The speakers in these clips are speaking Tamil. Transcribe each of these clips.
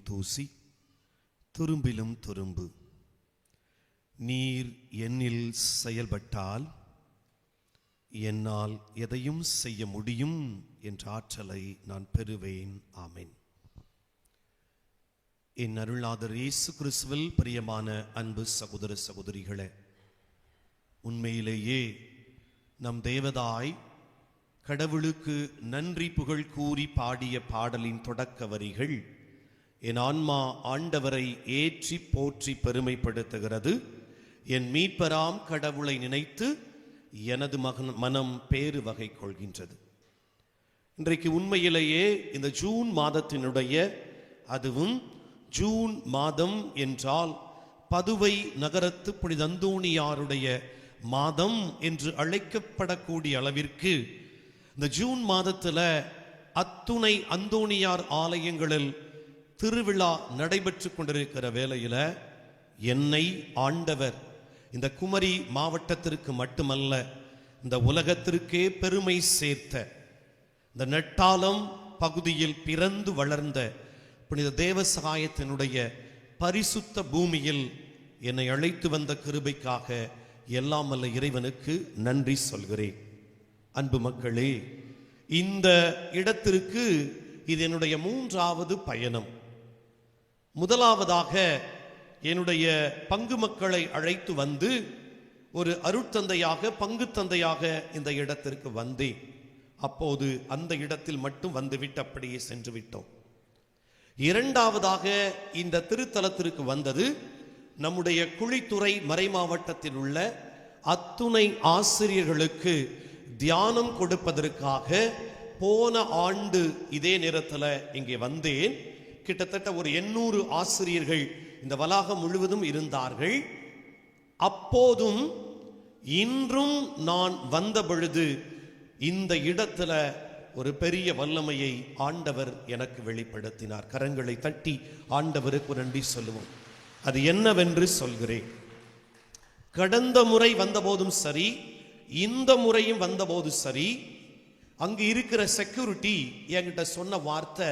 தூசி துரும்பிலும் துரும்பு. நீர் என்னில் செயல்பட்டால் என்னால் எதையும் செய்ய முடியும் என்ற ஆற்றலை நான் பெறுவேன். ஆமென். என் அருளாதர் இயேசு கிறிஸ்துவில் பிரியமான அன்பு சகோதர சகோதரிகளே, உண்மையிலேயே நம் தேவதாய் கடவுளுக்கு நன்றி புகழ் கூறி பாடிய பாடலின் தொடக்க வரிகள் என் ஆன்மா ஆண்டவரை ஏற்றி போற்றி பெருமைப்படுத்துகிறது. என் மீட்பராம் கடவுளை நினைத்து எனது மனம் பேறு வகை கொள்கின்றது. இன்றைக்கு உண்மையிலேயே இந்த ஜூன் மாதத்தினுடைய, அதுவும் ஜூன் மாதம் என்றால் பதுவை நகரத்து புனித அந்தோணியாருடைய மாதம் என்று அழைக்கப்படக்கூடிய அளவிற்கு இந்த ஜூன் மாதத்தில் அத்துணை அந்தோணியார் ஆலயங்களில் திருவிழா நடைபெற்று கொண்டிருக்கிற வேளையில் என்னை ஆண்டவர் இந்த குமரி மாவட்டத்திற்கு மட்டுமல்ல, இந்த உலகத்திற்கே பெருமை சேர்த்த இந்த நெட்டாலம் பகுதியில் பிறந்து வளர்ந்த புனித தேவசகாயத்தினுடைய பரிசுத்த பூமியில் என்னை அழைத்து வந்த கிருபைக்காக எல்லாம் வல்ல இறைவனுக்கு நன்றி சொல்கிறேன். அன்பு மக்களே, இந்த இடத்திற்கு இது என்னுடைய 3வது பயணம். முதலாவதாக என்னுடைய பங்கு மக்களை அழைத்து வந்து ஒரு அருட்தந்தையாக, பங்கு தந்தையாக இந்த இடத்திற்கு வந்தேன். அப்போது அந்த இடத்தில் மட்டும் வந்துவிட்டு அப்படியே சென்று விட்டோம். இரண்டாவதாக இந்த திருத்தலத்திற்கு வந்தது நம்முடைய குழித்துறை மறை மாவட்டத்தில் உள்ள அத்துணை ஆசிரியர்களுக்கு தியானம் கொடுப்பதற்காக போன ஆண்டு இதே நேரத்தில் இங்கே வந்தேன். கிட்டத்தட்ட ஒரு 800 ஆசிரியர்கள் இந்த வளாகம் முழுவதும் இருந்தார்கள். அப்போதும் இன்றும் நான் வந்த பொழுது இந்த இடத்துல ஒரு பெரிய வல்லமையை ஆண்டவர் எனக்கு வெளிப்படுத்தினார். கரங்களை தட்டி ஆண்டவருக்கு நன்றி சொல்லுவோம். அது என்னவென்று சொல்கிறேன். கடந்த முறை வந்தபோதும் சரி, இந்த முறையும் வந்தபோது சரி, அங்கு இருக்கிற செக்யூரிட்டி என்கிட்ட சொன்ன வார்த்தை,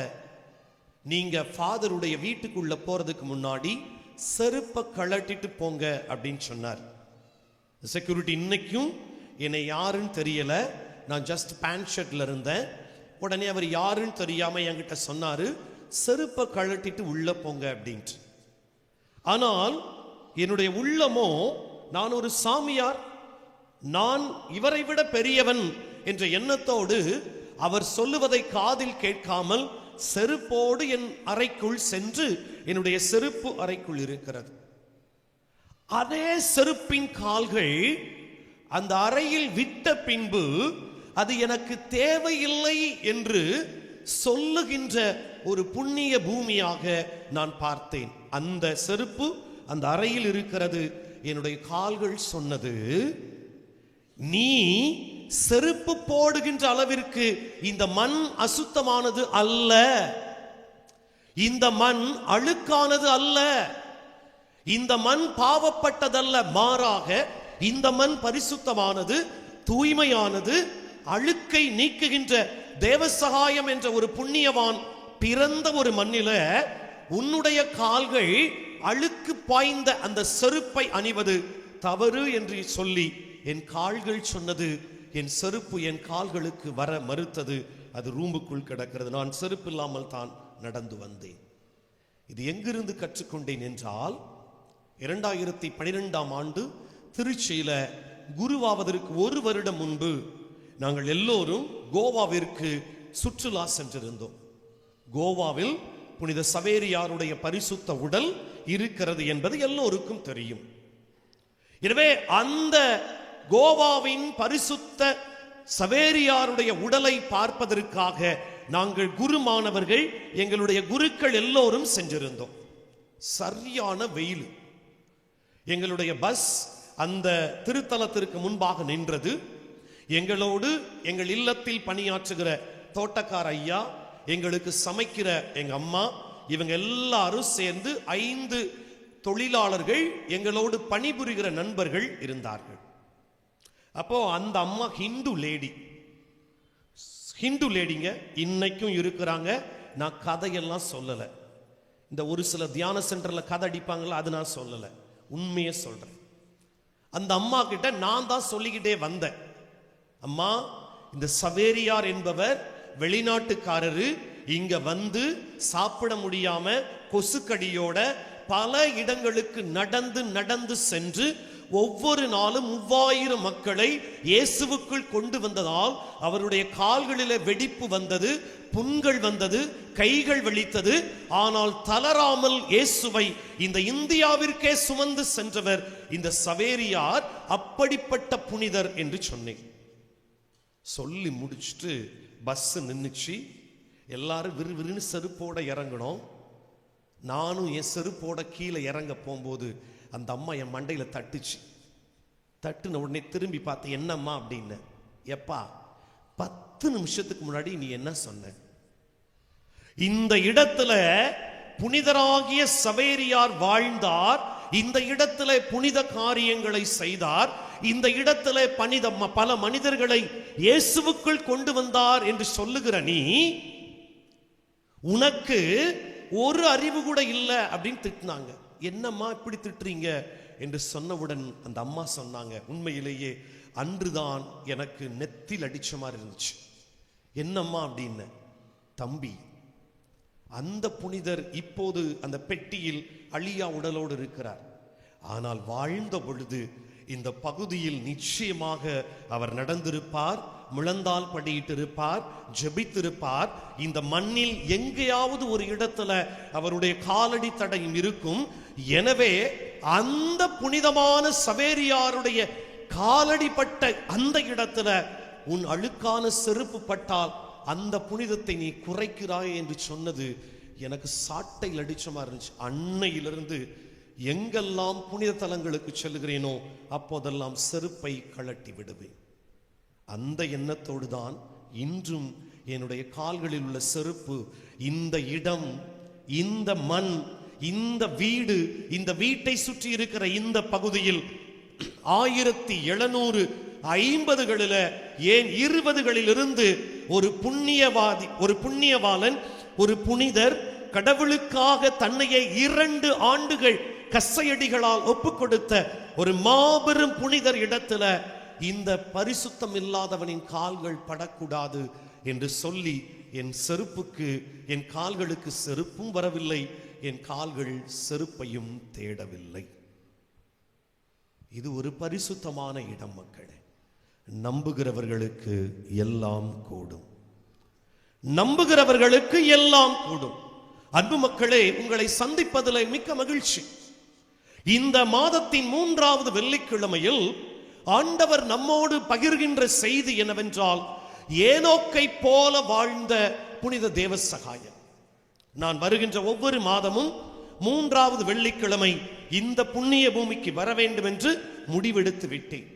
நீங்க ஃபாதருடைய வீட்டுக்குள்ள போறதுக்கு முன்னாடி செருப்பை கழட்டிட்டு போங்க அப்படின்னு சொன்னார். செக்யூரிட்டி இன்னைக்கும் என்னை யாருன்னு தெரியல, நான் ஜஸ்ட் பேண்ட் ஷர்ட்ல இருந்தேன். உடனே அவர் யாருன்னு தெரியாம என்கிட்ட சொன்னாரு, செருப்பை கழட்டிட்டு உள்ள போங்க அப்படின்ட்டு. ஆனால் என்னுடைய உள்ளமோ, நான் ஒரு சாமியார், நான் இவரை விட பெரியவன் என்ற எண்ணத்தோடு அவர் சொல்லுவதை காதில் கேட்காமல் செருப்போடு என் அறைக்குள் சென்று, என்னுடைய செருப்பு அறைக்குள் இருக்கிறது. அதே செருப்பின் கால்கள் அந்த அறையில் விட்ட பின்பு அது எனக்கு தேவையில்லை என்று சொல்லுகின்ற ஒரு புண்ணிய பூமியாக நான் பார்த்தேன். அந்த செருப்பு அந்த அறையில் இருக்கிறது. என்னுடைய கால்கள் சொன்னது, நீ செருப்பு போடுகின்ற அளவிற்கு இந்த மண் அசுத்தமானது அல்ல, இந்த மண் அழுக்கானது அல்ல, இந்த மண் பாவப்பட்டதல்ல, மாறாக இந்த மண் பரிசுத்தமானது, தூய்மையானது, அழுக்கை நீக்குகின்ற தேவசகாயம் என்ற ஒரு புண்ணியவான் பிறந்த ஒரு மண்ணில உன்னுடைய கால்கள் அழுக்கு பாய்ந்த அந்த செருப்பை அணிவது தவறு என்று சொல்லி என் கால்கள் சொன்னது. என் செருப்பு என் கால்களுக்கு வர மறுத்தது. அது ரூமுக்குள் கிடக்கிறது. நான் செருப்பு இல்லாமல் தான் நடந்து வந்தேன். இது எங்கிருந்து கற்றுக்கொண்டேன் என்றால், 2012ஆம் ஆண்டு திருச்சியில குருவாவதற்கு 1 வருடம் முன்பு நாங்கள் எல்லோரும் கோவாவிற்கு சுற்றுலா சென்றிருந்தோம். கோவாவில் புனித சவேரியாருடைய பரிசுத்த உடல் இருக்கிறது என்பது எல்லோருக்கும் தெரியும். எனவே அந்த கோவாவின் பரிசுத்த சவேரியாருடைய உடலை பார்ப்பதற்காக நாங்கள் குரு மாணவர்கள், எங்களுடைய குருக்கள் எல்லோரும் சென்றிருந்தோம். சரியான வெயில். எங்களுடைய பஸ் அந்த திருத்தலத்திற்கு முன்பாக நின்றது. எங்களோடு எங்கள் இல்லத்தில் பணியாற்றுகிற தோட்டக்கார ஐயா, எங்களுக்கு சமைக்கிற எங்க அம்மா, இவங்க எல்லாரும் சேர்ந்து 5 தொழிலாளர்கள், எங்களோடு பணிபுரிகிற நண்பர்கள் இருந்தார்கள். அப்போ அந்த அம்மா ஹிந்து லேடிங்க இன்னைக்கும் இருக்கிறாங்க. நான் கதையெல்லாம் சொல்லலை. இந்த ஒரு சில தியான சென்டர்ல கதை அடிப்பாங்களா, அது நான் சொல்லலை, உண்மையை சொல்றேன். அந்த அம்மா கிட்ட நான் தான் சொல்லிக்கிட்டே வந்தேன், அம்மா இந்த சவேரியார் என்பவர் வெளிநாட்டுக்காரரு, இங்க வந்து சாப்பிட முடியாம கொசுக்கடியோட பல இடங்களுக்கு நடந்து நடந்து சென்று ஒவ்வொரு நாளும் 3000 மக்களை இயேசுவுக்குள் கொண்டு வந்ததால் அவருடைய கால்களிலே வெடிப்பு வந்தது, புண்கள் வந்தது, கைகள் வலித்தது. ஆனால் தளராமல் இயேசுவை இந்த இந்தியாவிற்கே சுமந்து சென்றவர் இந்த சவேரியார். அப்படிப்பட்ட புனிதர் என்று சொன்னேன். சொல்லி முடிச்சுட்டு பஸ் நின்னுச்சு. எல்லாரும் விறுவிறுன்னு செருப்போட இறங்கணும். நானும் என் செருப்போட கீழே இறங்க போகும்போது அந்த அம்மா என் மண்டையில தட்டுச்சு. தட்டுன உடனே திரும்பி பார்த்து, என்னம்மா அப்படின்னு. எப்பா 10 நிமிஷத்துக்கு முன்னாடி நீ என்ன சொன்ன? இந்த இடத்துல புனிதராகிய சவேரியார் வாழ்ந்தார், இந்த இடத்துல புனித காரியங்களை செய்தார், இந்த இடத்துல பல மனிதர்களை இயேசுவுக்குள் கொண்டு வந்தார் என்று சொல்லுகிற நீ, உனக்கு ஒரு அறிவு கூட இல்லை அப்படின்னு திட்டினாங்க. என்னம்மா இப்படி திட்டுறீங்க என்று சொன்னவுடன் அந்த அம்மா சொன்னாங்க, உண்மையிலேயே அன்றுதான் எனக்கு நெத்தில் அடிச்ச மாதிரி இருந்துச்சு. என்னம்மா அப்படின்னு. தம்பி, அந்த புனிதர் இப்போது அந்த பெட்டியில் அழியா உடலோடு இருக்கிறார். ஆனால் வாழ்ந்த பொழுது இந்த பகுதியில் நிச்சயமாக அவர் நடந்திருப்பார், முழந்தால் படியிட்டு இருப்பார், ஜெபித்திருப்பார். இந்த மண்ணில் எங்கேயாவது ஒரு இடத்துல அவருடைய காலடி தடையும் இருக்கும். எனவே அந்த புனிதமான சவேரியாருடைய காலடி பட்ட அந்த இடத்துல உன் அழுக்கான செருப்பு பட்டால் அந்த புனிதத்தை நீ குறைக்கிறாய் என்று சொன்னது எனக்கு சாட்டையில் அடிச்ச மாதிரி இருந்துச்சு. அன்னையிலிருந்து எங்கெல்லாம் புனித தலங்களுக்கு செல்கிறேனோ அப்போதெல்லாம் செருப்பை கழட்டி விடுவேன். அந்த எண்ணத்தோடு தான் இன்றும் என்னுடைய கால்களில் உள்ள செருப்பு, இந்த இடம், இந்த மண், இந்த வீடு, இந்த வீட்டை சுற்றி இருக்கிற இந்த பகுதியில் 1750களில் ஏன் 20களில் இருந்து ஒரு புண்ணியவாளன், ஒரு புனிதர் கடவுளுக்காக தன்னையே 2 ஆண்டுகள் கசையடிகளால் ஒப்பு கொடுத்த ஒரு மாபெரும் புனிதர் இடத்துல இந்த பரிசுத்தம் இல்லாதவனின் கால்கள் படக்கூடாது என்று சொல்லி என் செருப்புக்கு, என் கால்களுக்கு செருப்பும் வரவில்லை, என் கால்கள் செருப்பையும் தேடவில்லை. இது ஒரு பரிசுத்தமான இடம் மக்களே. நம்புகிறவர்களுக்கு எல்லாம் கூடும், நம்புகிறவர்களுக்கு எல்லாம் கூடும். அன்பு மக்களே, உங்களை சந்திப்பதில் மிக்க மகிழ்ச்சி. இந்த மாதத்தின் 3வது வெள்ளிக்கிழமையில் ஆண்டவர் நம்மோடு பகிர்கின்ற செய்தி என்னவென்றால், ஏனோக்கை போல வாழ்ந்த புனித தேவசகாயம். நான் வருகின்ற ஒவ்வொரு மாதமும் 3வது வெள்ளிக்கிழமை இந்த புண்ணிய பூமிக்கு வர வேண்டும் என்று முடிவெடுத்து விட்டேன்.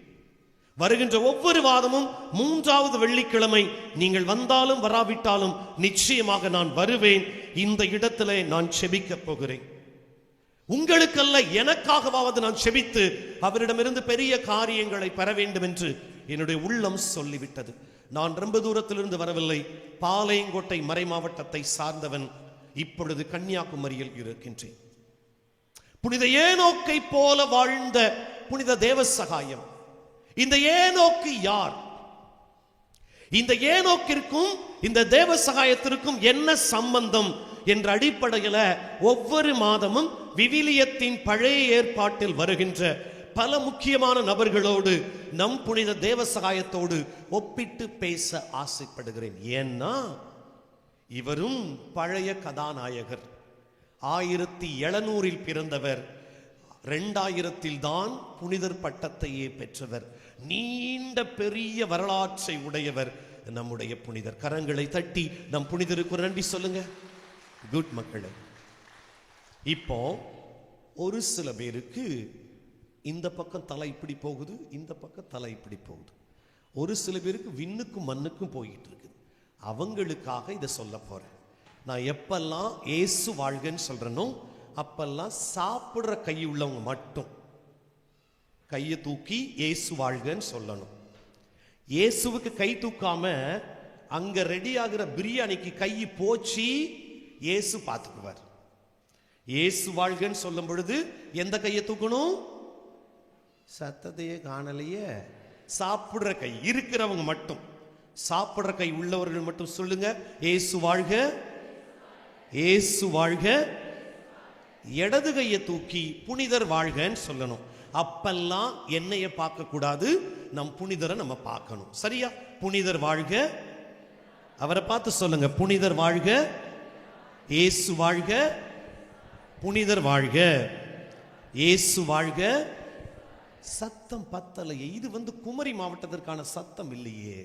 வருகின்ற ஒவ்வொரு மாதமும் 3வது வெள்ளிக்கிழமை நீங்கள் வந்தாலும் வராவிட்டாலும் நிச்சயமாக நான் வருவேன். இந்த இடத்திலே நான் செபிக்க போகிறேன். உங்களுக்கல்ல, எனக்காகவாவது நான் செபித்து அவரிடமிருந்து பெரிய காரியங்களை பெற வேண்டும் என்று என்னுடைய உள்ளம் சொல்லிவிட்டது. நான் ரொம்ப தூரத்திலிருந்து வரவில்லை, பாளையங்கோட்டை மறை மாவட்டத்தை சார்ந்தவன். இப்பொழுது கன்னியாகுமரியில் இருக்கின்றேன். புனித ஏனோக்கை போல வாழ்ந்த புனித தேவசகாயம். இந்த ஏனோக்கு யார்? இந்த ஏனோக்கிற்கும் இந்த தேவசகாயத்திற்கும் என்ன சம்பந்தம் என்ற அடிப்படையில் ஒவ்வொரு மாதமும் விவிலியத்தின் பழைய ஏற்பாட்டில் வருகின்ற பல முக்கியமான நபர்களோடு நம் புனித தேவசகாயத்தோடு ஒப்பிட்டு பேச ஆசைப்படுகிறேன். ஏன்னா இவரும் பழைய கதாநாயகர். 1700 பிறந்தவர், 2000 தான் புனிதர் பட்டத்தையே பெற்றவர். நீண்ட பெரிய வரலாற்றை உடையவர் நம்முடைய புனிதர். கரங்களை தட்டி நம் புனிதருக்கு நன்றி சொல்லுங்க. குட் மக்களே, இப்போ ஒரு சில பேருக்கு இந்த பக்கம் தலை இப்படி போகுது, இந்த பக்கம் தலை இப்படி போகுது. ஒரு சில பேருக்கு விண்ணுக்கும் மண்ணுக்கும் போயிட்டு இருக்குது. அவங்களுக்காக இதை சொல்ல போறேன். நான் எப்பெல்லாம் ஏசு வாழ்கன்னு சொல்றேனோ அப்பெல்லாம் சாப்பிடுற கை உள்ளவங்க மட்டும் கையை தூக்கி ஏசு வாழ்கன்னு சொல்லணும். இயேசுவுக்கு கை தூக்காம அங்க ரெடி ஆகிற பிரியாணிக்கு கை போச்சு இயேசு பார்த்துக்குவார். இயேசு வாழ்கன்னு சொல்லும் பொழுது எந்த கையை தூக்கணும்? சத்தத்தையே காணலையே. சாப்பிடுற கை இருக்கிறவங்க மட்டும், சாப்பிடுற கை உள்ளவர்கள் மட்டும் சொல்லுங்க, இயேசு வாழ்க, இயேசு வாழ்க. இடது கையை தூக்கி புனிதர் வாழ்கன்னு சொல்லணும். அப்பெல்லாம் என்னைய பார்க்க கூடாது, நம் புனிதரை நம்ம பார்க்கணும். சரியா? புனிதர் வாழ்க. அவரை பார்த்து சொல்லுங்க, புனிதர் வாழ்க, இயேசு வாழ்க, புனிதர் வாழ்க, இயேசு வாழ்க. சத்தம் பத்தலையே. இது குமரி மாவட்டத்திற்கான சத்தம் இல்லையே.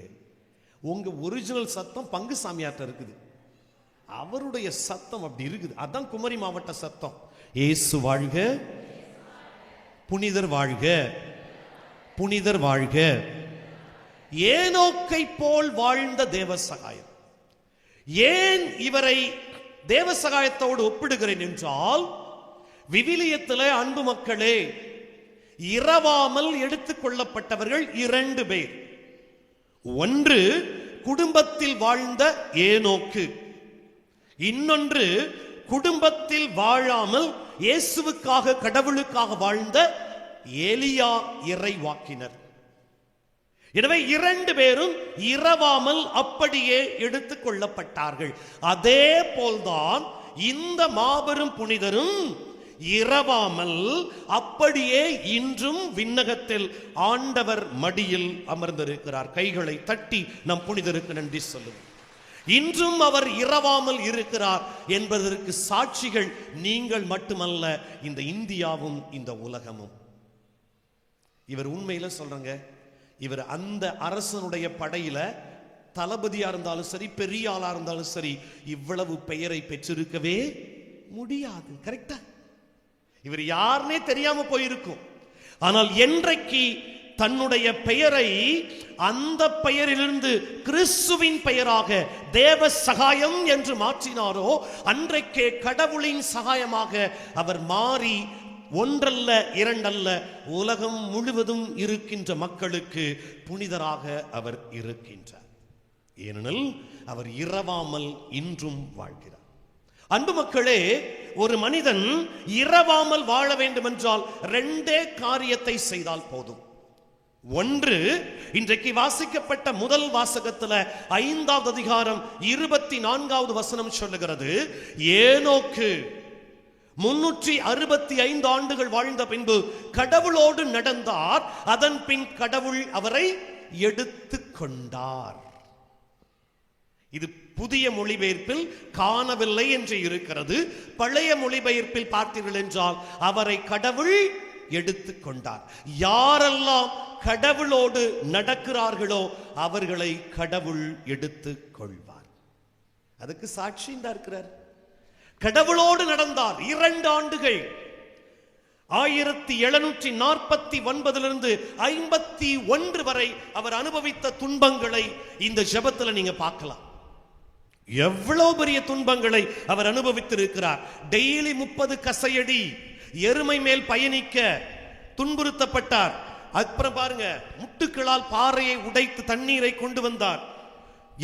உங்க ஒரிஜினல் சத்தம் பங்கு சாமியார்ட்ட இருக்குது, அவருடைய சத்தம் அப்படி இருக்குது. அதான் குமரி மாவட்ட சத்தம். இயேசு வாழ்க, புனிதர் வாழ்க, புனிதர் வாழ்க. ஏனோக்கை போல் வாழ்ந்த தேவசகாயம். ஏன் இவரை தேவசகாயத்தோடு ஒப்பிடுகிறேன் என்றால், விவிலியத்திலே அன்பு மக்களே, இரவாமல் எடுத்துக் கொள்ளப்பட்டவர்கள் 2 பேர். ஒன்று குடும்பத்தில் வாழ்ந்த ஏனோக்கு, இன்னொன்று குடும்பத்தில் வாழாமல் இயேசுவுக்காக கடவுளுக்காக வாழ்ந்த எலியா இறைவாக்கினர். எனவே 2 பேரும் இரவாமல் அப்படியே எடுத்துக் கொள்ளப்பட்டார்கள். அதே போல்தான் இந்த மாபெரும் புனிதரும் இரவாமல் அப்படியே இன்றும் விண்ணகத்தில் ஆண்டவர் மடியில் அமர்ந்திருக்கிறார். கைகளை தட்டி நம் புனிதருக்கு நன்றி சொல்லுவோம். இன்றும் அவர் இரவாமல் இருக்கிறார் என்பதற்கு சாட்சிகள் நீங்கள் மட்டுமல்ல, இந்த இந்தியாவும் இந்த உலகமும். இவர் உண்மையில சொல்றங்க, இவர் அந்த அரசனுடைய படையில தளபதியா இருந்தாலும் சரி, பெரிய ஆளா இருந்தாலும் சரி, இவ்வளவு பெயரை பெற்றிருக்கவே முடியாது. கரெக்டா? இவர் யாருன்னே தெரியாம போயிருக்கும். ஆனால் என்றைக்கு தன்னுடைய பெயரை அந்த பெயரிலிருந்து கிறிஸ்துவின் பெயராக தேவ சகாயம் என்று மாற்றினாரோ, அன்றைக்கே கடவுளின் சகாயமாக அவர் மாறி ஒன்றல்ல இரண்டல்ல உலகம் முழுவதும் இருக்கின்ற மக்களுக்கு புனிதராக அவர் இருக்கின்றார். ஏனெனில் அவர் இரவாமல் இன்றும் வாழ்கிறார். அன்பு மக்களே, ஒரு மனிதன் இரவாமல் வாழ வேண்டும் என்றால் 2 காரியத்தை செய்தால் போதும். ஒன்று, இன்றைக்கு வாசிக்கப்பட்ட முதல் வாசகத்தில் 5வது அதிகாரம் 24வது வசனம் சொல்லுகிறது, ஏனோக்கு 365 ஆண்டுகள் வாழ்ந்த பின்பு கடவுளோடு நடந்தார். அதன் பின் கடவுள் அவரை எடுத்துக் கொண்டார். இது புதிய மொழிபெயர்ப்பில் காணவில்லை என்று இருக்கிறது. பழைய மொழிபெயர்ப்பில் பார்த்தீர்கள் என்றால் அவரை கடவுள் எடுத்துக் கொண்டார். யாரெல்லாம் கடவுளோடு நடக்கிறார்களோ அவர்களை கடவுள் எடுத்துக் கொள்வார். அதுக்கு சாட்சி இருக்கிறார். கடவுளோடு நடந்தார் 2 ஆண்டுகள். 1749 51 வரை அவர் அனுபவித்த துன்பங்களை இந்த ஜெபத்தில் நீங்க பார்க்கலாம். எவ்வளவு பெரிய துன்பங்களை அவர் அனுபவித்திருக்கிறார். டெய்லி 30 கசையடி, எருமை மேல் பயணிக்க துன்புறுத்தப்பட்டார். அப்புறம் பாருங்க, முட்டுக்களால் பாறையை உடைத்து தண்ணீரை கொண்டு வந்தார்.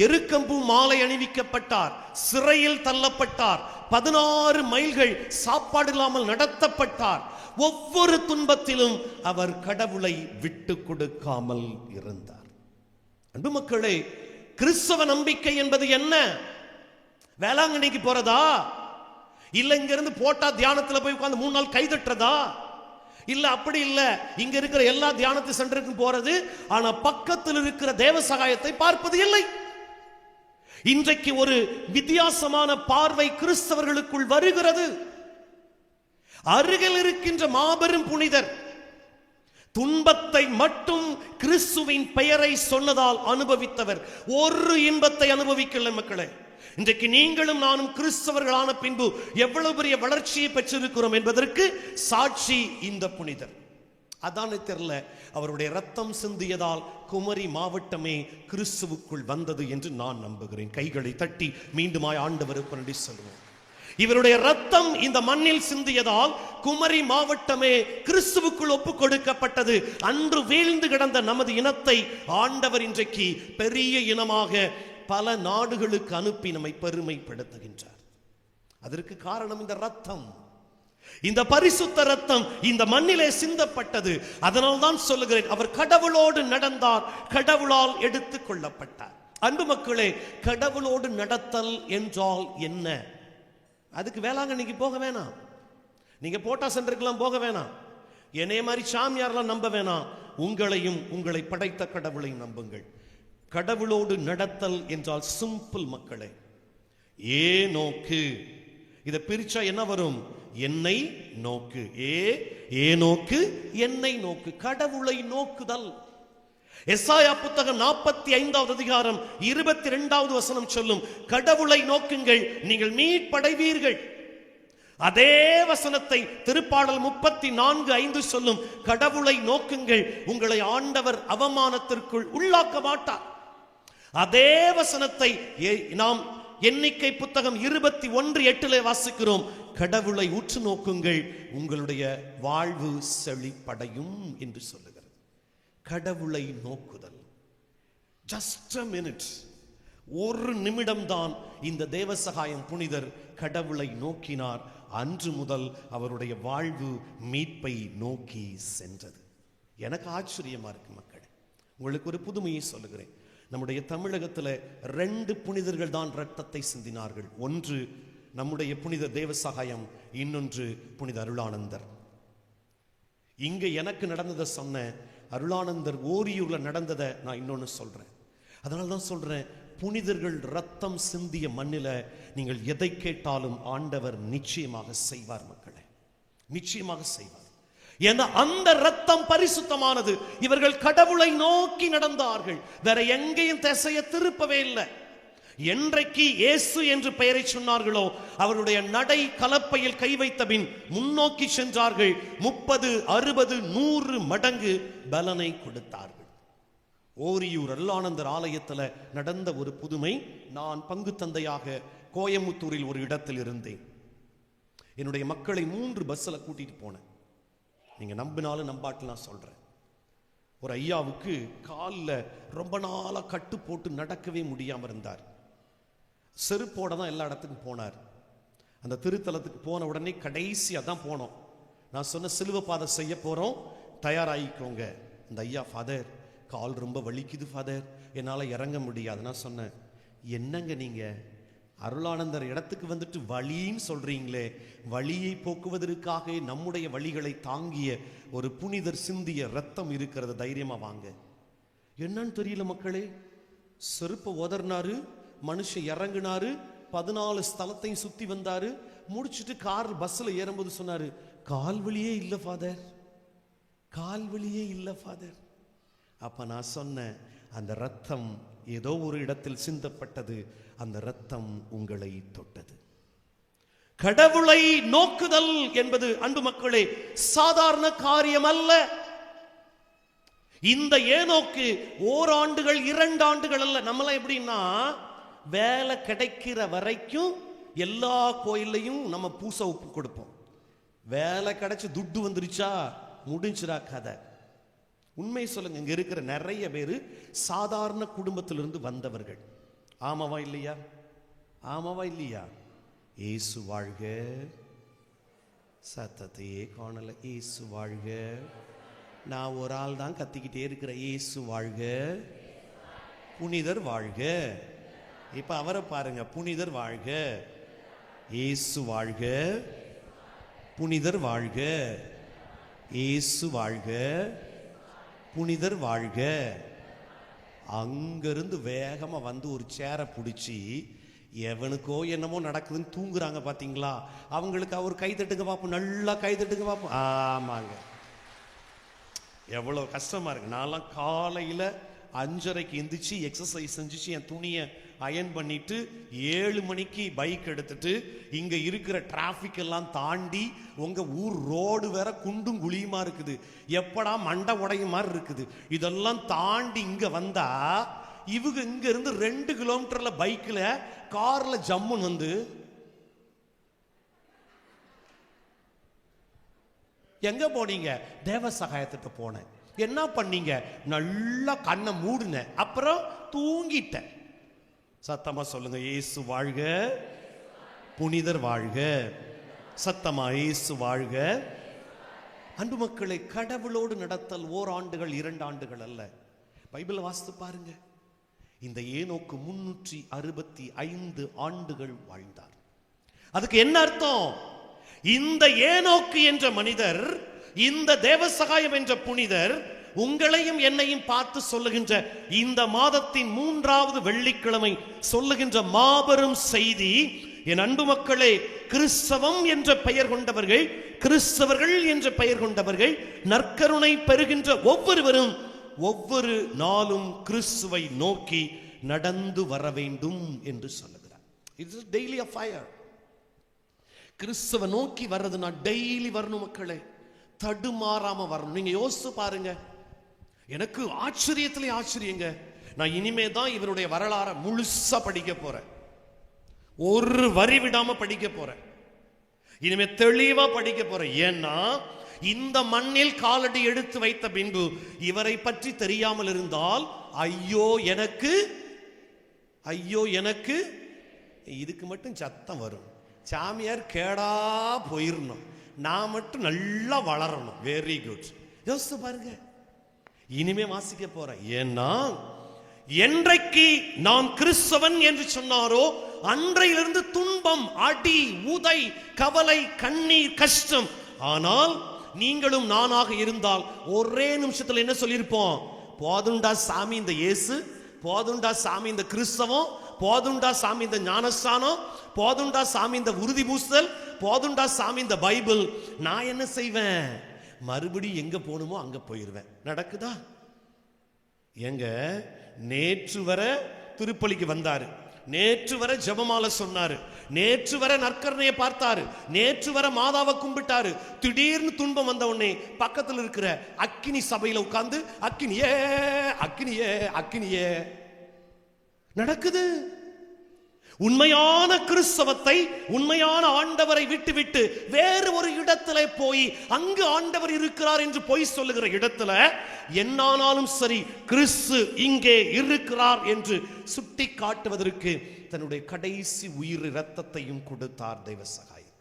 எருக்கம்பூ மாலை அணிவிக்கப்பட்டார். சிறையில் தள்ளப்பட்டார். 16 மைல்கள் சாப்பாடு இல்லாமல் நடத்தப்பட்டார். ஒவ்வொரு துன்பத்திலும் அவர் கடவுளை விட்டு கொடுக்காமல் இருந்தார். அன்பு மக்களே, கிறிஸ்தவ நம்பிக்கை என்பது என்ன? வேளாங்கண்ணிக்கு போறதா? இல்ல இங்க இருந்து போட்டா தியானத்துல போய் உட்கார்ந்து 3 நாள் கைதட்டுறதா? இல்ல அப்படி இல்ல, இங்க இருக்கிற எல்லா தியானத்து சென்டருக்கும் போறது, ஆனா பக்கத்தில் இருக்கிற தேவ சகாயத்தை பார்ப்பது இல்லை. இன்றைக்கு ஒரு வித்தியாசமான பார்வை கிறிஸ்தவர்களுக்குள் வருகிறது. அருகில் இருக்கின்ற மாபெரும் புனிதர் துன்பத்தை மட்டும் கிறிஸ்துவின் பெயரை சொன்னதால் அனுபவித்தவர். ஒரு இன்பத்தை அனுபவிக்கல மக்களே. இன்றைக்கு நீங்களும் நானும் கிறிஸ்தவர்களான பின்பு எவ்வளவு பெரிய வளர்ச்சியை பெற்றிருக்கிறோம் என்பதற்கு சாட்சி இந்த புனிதர். அதானே தெரியல, அவருடைய ரத்தம் சிந்தியதால் குமரி மாவட்டமே கிறிஸ்துவுக்குள் வந்தது என்று நான் நம்புகிறேன். கைகளை தட்டி மீண்டுமாய் ஆண்டவருக்கு நன்றி சொல்லுவோம். இவருடைய ரத்தம் இந்த மண்ணில் சிந்தியதால் குமரி மாவட்டமே கிறிஸ்துவுக்குள் ஒப்புக் கொடுக்கப்பட்டது. அன்று வீழ்ந்து கிடந்த நமது இனத்தை ஆண்டவர் இன்றைக்கு பெரிய இனமாக பல நாடுகளுக்கு அனுப்பி நம்மை பெருமைப்படுத்துகின்றார். அதற்கு காரணம் இந்த ரத்தம். இந்த பரிசுத்த ரத்தம் இந்த மண்ணிலே சிந்தப்பட்டது. அதனால் தான் சொல்லுகிறேன், அவர் கடவுளோடு நடந்தார், கடவுளால் எடுத்துக் கொள்ளப்பட்டார். அன்பு மக்களே, கடவுளோடு நடத்தல் என்றால் என்ன? அதுக்கு வேளாங்கண்ணிக்கு போக வேணாம், நீங்க போட்டா சென்டருக்கெல்லாம் போக வேணாம், என்னைய மாதிரி சாமியாரெல்லாம் நம்ப வேணாம். உங்களையும் உங்களை படைத்த கடவுளை நம்புங்கள். கடவுளோடு நடத்தல் என்றால் சிம்பிள் மக்களே. ஏனோக்கு, இதை பிரிச்சா என்ன வரும்? என்னை நோக்கு. ஏனோக்கு என்னை நோக்கு, கடவுளை நோக்குதல். எசாயா புத்தகம் 45வது அதிகாரம் 22வது வசனம் சொல்லும், கடவுளை நோக்குங்கள் நீங்கள் மீட்படைவீர்கள். அதே வசனத்தை திருப்பாடல் 34:5 சொல்லும், கடவுளை நோக்குங்கள் உங்களை ஆண்டவர் அவமானத்திற்குள் உள்ளாக்க மாட்டார். அதே வசனத்தை நாம் எண்ணிக்கை புத்தகம் 21:8 வாசிக்கிறோம், கடவுளை உற்று நோக்குங்கள் உங்களுடைய வாழ்வு செழிப்படையும் என்று சொல்லுகிறது. கடவுளை நோக்குதல். ஜஸ்ட் a minute, ஒரு நிமிடம் தான் இந்த தேவசகாயம் புனிதர் கடவுளை நோக்கினார். அன்று முதல் அவருடைய வாழ்வு மீட்பை நோக்கி சென்றது. எனக்கு ஆச்சரியமா இருக்கு மக்களே. உங்களுக்கு ஒரு புதுமையை சொல்லுகிறேன். நம்முடைய தமிழகத்தில் 2 புனிதர்கள் தான் இரத்தத்தை சிந்தினார்கள். ஒன்று நம்முடைய புனித தேவசகாயம், இன்னொன்று புனித அருளானந்தர். இங்க எனக்கு நடந்ததை சொன்ன, அருளானந்தர் ஓரியூர்ல நடந்ததை நான் இன்னொன்னு சொல்றேன். அதனால தான் சொல்றேன், புனிதர்கள் ரத்தம் சிந்திய மண்ணில நீங்கள் எதை கேட்டாலும் ஆண்டவர் நிச்சயமாக செய்வார் மக்களே, நிச்சயமாக செய்வார். ஏன்னா அந்த ரத்தம் பரிசுத்தமானது. இவர்கள் கடவுளை நோக்கி நடந்தார்கள், வேற எங்கேயும் திசையை திருப்பவே இல்லை. என்றைக்கு இயேசு என்று பெயரை சொன்னார்களோ அவருடைய நடை கலப்பையில் கை வைத்த பின் முன்னோக்கி சென்றார்கள். 30, 60, 100 மடங்கு பலனை கொடுத்தார்கள். ஓரியூர் அருளானந்தர் ஆலயத்தில் நடந்த ஒரு புதுமை. நான் பங்கு தந்தையாக கோயமுத்தூரில் ஒரு இடத்தில் இருந்தேன். என்னுடைய மக்களை 3 பஸ்ஸில் கூட்டிட்டு போனேன். நீங்க நம்பினாலும் நம்பாட்டு நான் சொல்றேன். ஒரு ஐயாவுக்கு காலில் ரொம்ப நாளா கட்டு போட்டு நடக்கவே முடியாம இருந்தார். செருப்போட தான் எல்லா இடத்துக்கும் போனார். அந்த திருத்தலத்துக்கு போன உடனே கடைசியாக தான் போனோம். நான் சொன்ன சிலுவை பாதை செய்ய போறோம், தயாராகிக்கோங்க. அந்த ஐயா, ஃபாதர் கால் ரொம்ப வலிக்குது ஃபாதர், என்னால் இறங்க முடியாது. நான் சொன்னேன், என்னங்க நீங்க அருளானந்தர் இடத்துக்கு வந்துட்டு வழின்னு சொல்றீங்களே, வழியை போக்குவதற்காக நம்முடைய வழிகளை தாங்கிய ஒரு புனிதர் சிந்திய ரத்தம் இருக்கிறது, தைரியமா வாங்க. என்னன்னு தெரியல மக்களே, செருப்பை உதறினாரு, மனுஷன் இறங்குனாரு, 14 ஸ்தலத்தையும் சுத்தி வந்தாரு. முடிச்சுட்டு கார் பஸ்ல ஏறும்போது சொன்னாரு, கால் வலியே இல்லை ஃபாதர், கால் வலியே இல்லை ஃபாதர். அப்ப நான் சொன்னேன், அந்த ரத்தம் ஏதோ ஒரு இடத்தில் சிந்தப்பட்டது, அந்த ரத்தம் உங்களை தொட்டது. கடவுளை நோக்குதல் என்பது அன்பு மக்களே சாதாரண காரியம் அல்ல. இந்த ஏனோக்கு ஓராண்டுகள் 2 ஆண்டுகள் அல்ல. நம்மளாம் எப்படின்னா, வேலை கிடைக்கிற வரைக்கும் எல்லா கோயிலையும் நம்ம பூச உப்பு கொடுப்போம். வேலை கிடைச்சு துட்டு வந்துருச்சா முடிஞ்சிரா கதை. உண்மை சொல்லுங்க, இங்க இருக்கிற நிறைய பேர் சாதாரண குடும்பத்திலிருந்து வந்தவர்கள். ஆமாவா இல்லையா? ஆமாவா இல்லையா? இயேசு வாழ்க. சத்தத்தையே காணல. இயேசு வாழ்க. நான் ஒரு ஆள் தான் கத்திக்கிட்டே இருக்கிற. இயேசு வாழ்க, புனிதர் வாழ்க. இப்ப அவரை பாருங்க, புனிதர் வாழ்க, இயேசு வாழ்க, புனிதர் வாழ்க, இயேசு வாழ்க, புனிதர் வாழ்க. அங்கிருந்து வேகமா வந்து ஒரு சேரை பிடிச்சி, எவனுக்கோ என்னமோ நடக்குதுன்னு தூங்குறாங்க பாத்தீங்களா, அவங்களுக்கு அவர் கை தட்டுங்க பார்ப்போம், நல்லா கை தட்டுங்க பார்ப்போம். ஆமாங்க, எவ்வளவு கஷ்டமா இருக்கு. நான்லாம் காலையில 5:30க்கு எந்திரிச்சு எக்ஸசைஸ் செஞ்சுச்சு என் துணியை அயன் பண்ணிட்டு 7 மணிக்கு பைக் எடுத்துட்டு இங்க இருக்கிற டிராபிக் எல்லாம் தாண்டி, உங்க ஊர் ரோடு வேற குண்டும் குழியுமா இருக்குது, எப்படா மண்டை உடையும் மாதிரி இருக்குது, இதெல்லாம் தாண்டி இங்க வந்தா இவங்க இங்க இருந்து 2 கிலோமீட்டர்ல பைக்ல கார்ல ஜம்முன்னு வந்து, எங்க போனீங்க? தேவ சகாயத்துக்கு போனேன். என்ன பண்ணீங்க? நல்லா கண்ணை மூடுனேன், அப்புறம் தூங்கிட்டேன். சத்தமா சொல்லுங்க, இயேசு வாழ்க, புனிதர் வாழ்க, சத்தமா இயேசு வாழ்க. அன்பு மக்களை, கடவுளோடு நடத்தல் ஓராண்டுகள் 2 ஆண்டுகள் அல்ல. பைபிள் வாசித்து பாருங்க. இந்த ஏனோக்கு 365 ஆண்டுகள் வாழ்ந்தார். அதுக்கு என்ன அர்த்தம்? இந்த ஏனோக்கு என்ற மனிதர், இந்த தேவசகாயம் என்ற புனிதர் உங்களையும் என்னையும் பார்த்து சொல்லுகின்ற இந்த மாதத்தின் 3வது வெள்ளிக்கிழமை சொல்லுகின்ற மாபெரும் செய்தி, என் அன்பு மக்களே, கிறிஸ்தவம் என்ற பெயர் கொண்டவர்கள், கிறிஸ்தவர்கள் என்ற பெயர் கொண்டவர்கள், நற்கருணை பெறுகின்ற ஒவ்வொருவரும் ஒவ்வொரு நாளும் கிறிஸ்துவை நோக்கி நடந்து வர வேண்டும் என்று சொல்லுகிறார். It's daily a fire. கிறிஸ்துவை நோக்கி வர்றதுனா டெய்லி வரணும் மக்களே, தடுமாறாம வரணும். நீங்க யோசிச்சு பாருங்க. எனக்கு ஆச்சரியத்திலே ஆச்சரியங்க. நான் இனிமே தான் இவருடைய வரலாறை முழுசா படிக்க போறேன். ஒரு வரி விடாம படிக்க போறேன். இனிமே தெளிவா படிக்க போறேன். ஏன்னா இந்த மண்ணில் காலடி எடுத்து வைத்த பின்பு இவரை பற்றி தெரியாமல் இருந்தால் ஐயோ எனக்கு, ஐயோ எனக்கு, இதுக்கு மட்டும் சத்தம் வரும். சாமியார் கேடா போயிடணும், நான் மட்டும் நல்லா வளரணும். Very good. யோசித்து பாருங்க. இனிமே வாசிக்க போறேன். ஏன்னா என்றைக்கு நான் கிறிஸ்தவன் என்று சொன்னாரோ அன்றையிலிருந்து துன்பம், அடி, உதை, கவலை, கண்ணீர், கஷ்டம். ஆனால் நீங்களும் நானாக இருந்தால் ஒரே நிமிஷத்துல என்ன சொல்லியிருப்போம்? போதுண்டா சாமி இந்த இயேசு, போதுண்டா சாமி இந்த கிறிஸ்தவம், போதுண்டா சாமி இந்த ஞானஸ்தானம், போதுண்டா சாமி இந்த உறுதி பூசல், போதுண்டா சாமி இந்த பைபிள். நான் என்ன செய்வேன்? மறுபடியும் எங்க போகணுமோ அங்க போயிருவேன். நடக்குதா? எங்க நேற்று வர திருப்பலிக்கு வந்தாரு, நேற்று வர ஜெபமாலை சொன்னாரு, நேற்று வர நற்கருணையை பார்த்தாரு, நேற்று வர மாதாவை கும்பிட்டாரு. திடீர்னு துன்பம் வந்த உடனே பக்கத்தில் இருக்கிற அக்கினி சபையில உட்கார்ந்து அக்கினியே அக்கினியே அக்கினியே. நடக்குது. உண்மையான கிறிஸ்தவத்தை, உண்மையான ஆண்டவரை விட்டுவிட்டு வேறு ஒரு இடத்துல போய் அங்கு ஆண்டவர் இருக்கிறார் என்று போய் சொல்லுகிற இடத்துல என்னானாலும் சரி கிறிஸ்து இங்கே இருக்கிறார் என்று சுட்டி காட்டுவதற்கு தன்னுடைய கடைசி உயிர் இரத்தத்தையும் கொடுத்தார் தேவசகாயம்.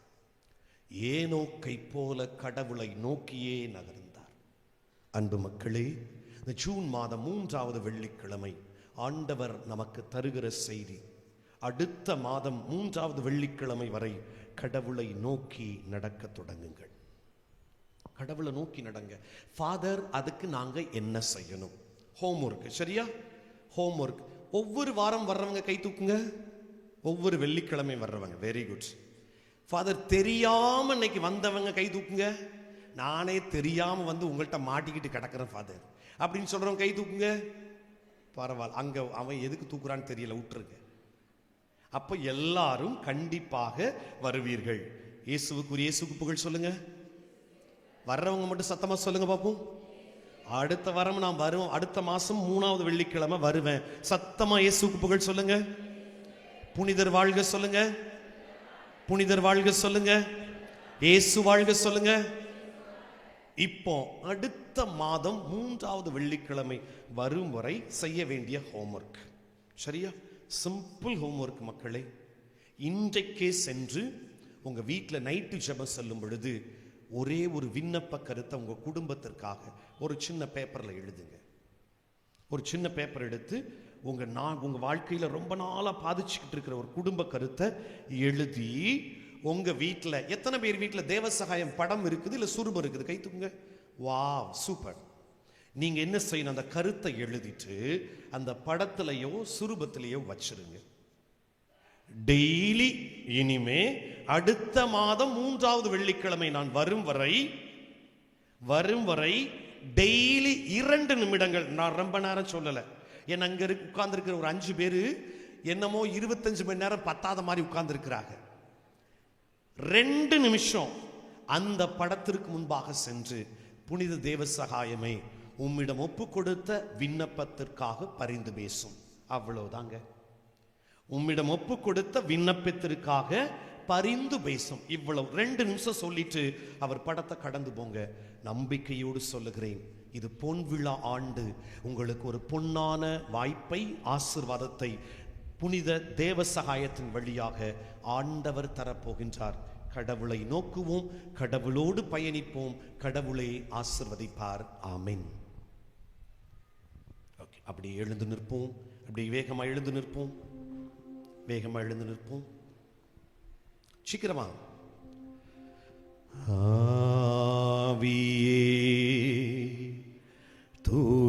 ஏனோக்கை போல கடவுளை நோக்கியே நகர்ந்தார். அன்பு மக்களே, இந்த ஜூன் மாதம் 3வது வெள்ளிக்கிழமை ஆண்டவர் நமக்கு தருகிற செய்தி, அடுத்த மாதம் 3வது வெள்ளிக்கிழமை வரை கடவுளை நோக்கி நடக்க தொடங்குங்கள். கடவுளை நோக்கி நடங்க. ஃபாதர், அதுக்கு நாங்க என்ன செய்யணும்? ஹோம்ஒர்க். சரியா? ஹோம்ஒர்க். ஒவ்வொரு வாரம் வர்றவங்க கை தூக்குங்க. ஒவ்வொரு வெள்ளிக்கிழமை வர்றவங்க. Very good. ஃபாதர், தெரியாம இன்னைக்கு வந்தவங்க கை தூக்குங்க. நானே தெரியாம வந்து உங்கள்கிட்ட மாட்டிக்கிட்டு கிடக்கிறேன் ஃபாதர் அப்படின்னு சொல்றவங்க கை தூக்குங்க. பரவாயில்ல, அங்க அவன் எதுக்கு தூக்குறான்னு தெரியல, விட்டுருங்க. அப்ப எல்லாரும் கண்டிப்பாக வருவீர்கள். இயேசுக்கு புகழ் சொல்லுங்க. வர்றவங்க மட்டும் சத்தமா சொல்லுங்க பாப்போம். அடுத்த வாரம் நான் வருவேன். அடுத்த மாசம் 3வது வெள்ளிக்கிழமை வருவேன். சத்தமா இயேசுக்கு புகழ் சொல்லுங்க. புனிதர் வாழ்க சொல்லுங்க. புனிதர் வாழ்க சொல்லுங்க. இயேசு வாழ்க சொல்லுங்க. இப்போ அடுத்த மாதம் 3வது வெள்ளிக்கிழமை வரும் வரை செய்ய வேண்டிய ஹோம்ஒர்க். சரியா? சிம்பிள் ஹோம்ஒர்க் மக்களே. இன்றைக்கே சென்று உங்க வீட்டில் நைட்டு ஜெபம் சொல்லும் பொழுது ஒரே ஒரு விண்ணப்ப கருத்தை உங்க குடும்பத்திற்காக ஒரு சின்ன பேப்பர்ல எழுதுங்க. ஒரு சின்ன பேப்பர் எடுத்து உங்க வாழ்க்கையில ரொம்ப நாளா பாதிச்சுக்கிட்டு இருக்கிற ஒரு குடும்ப கருத்தை எழுதி உங்க வீட்டில், எத்தனை பேர் வீட்டில் தேவசகாயம் படம் இருக்குது இல்ல சுரூபம் இருக்குது? கை தூக்குங்க. Wow, super. நீங்க என்ன செய்யணும்? அந்த கருத்தை எழுதிட்டு அந்த படத்திலேயோ சுரூபத்திலேயோ வச்சிருங்க. டெய்லி இனிமே அடுத்த மாதம் 3வது வெள்ளிக்கிழமை நான் வரும் வரை டெய்லி 2 நிமிடங்கள், நான் ரொம்ப நேரம் சொல்லல, ஏன்னா அங்க உட்கார்ந்து இருக்கிற ஒரு 5 பேரு என்னமோ 25 மணி நேரம் பத்தாத மாதிரி உட்கார்ந்து இருக்கிறாங்க. 2 நிமிஷம் அந்த படத்திற்கு முன்பாக சென்று, புனித தேவசகாயமே, உம்மிடம் ஒப்பு கொடுத்த விண்ணப்பத்திற்காக பரிந்து பேசும். அவ்வளவுதாங்க. உம்மிடம் ஒப்பு கொடுத்த விண்ணப்பத்திற்காக பரிந்து பேசும். இவ்வளவு 2 நிமிஷம் சொல்லிட்டு அவர் படத்தை கடந்து போங்க. நம்பிக்கையோடு சொல்லுகிறேன், இது பொன் விழா ஆண்டு. உங்களுக்கு ஒரு பொன்னான வாய்ப்பை, ஆசீர்வாதத்தை புனித தேவசகாயத்தின் வழியாக ஆண்டவர் தரப்போகின்றார். கடவுளை நோக்குவோம், கடவுளோடு பயணிப்போம், கடவுளை ஆசிர்வதிப்பார். ஆமென். ஓகே, அப்படி எழுந்து நிற்போம். அப்படி வேகமா எழுந்து நிற்போம். வேகமா எழுந்து நிற்போம். சீக்கிரமா. ஆவியே தூ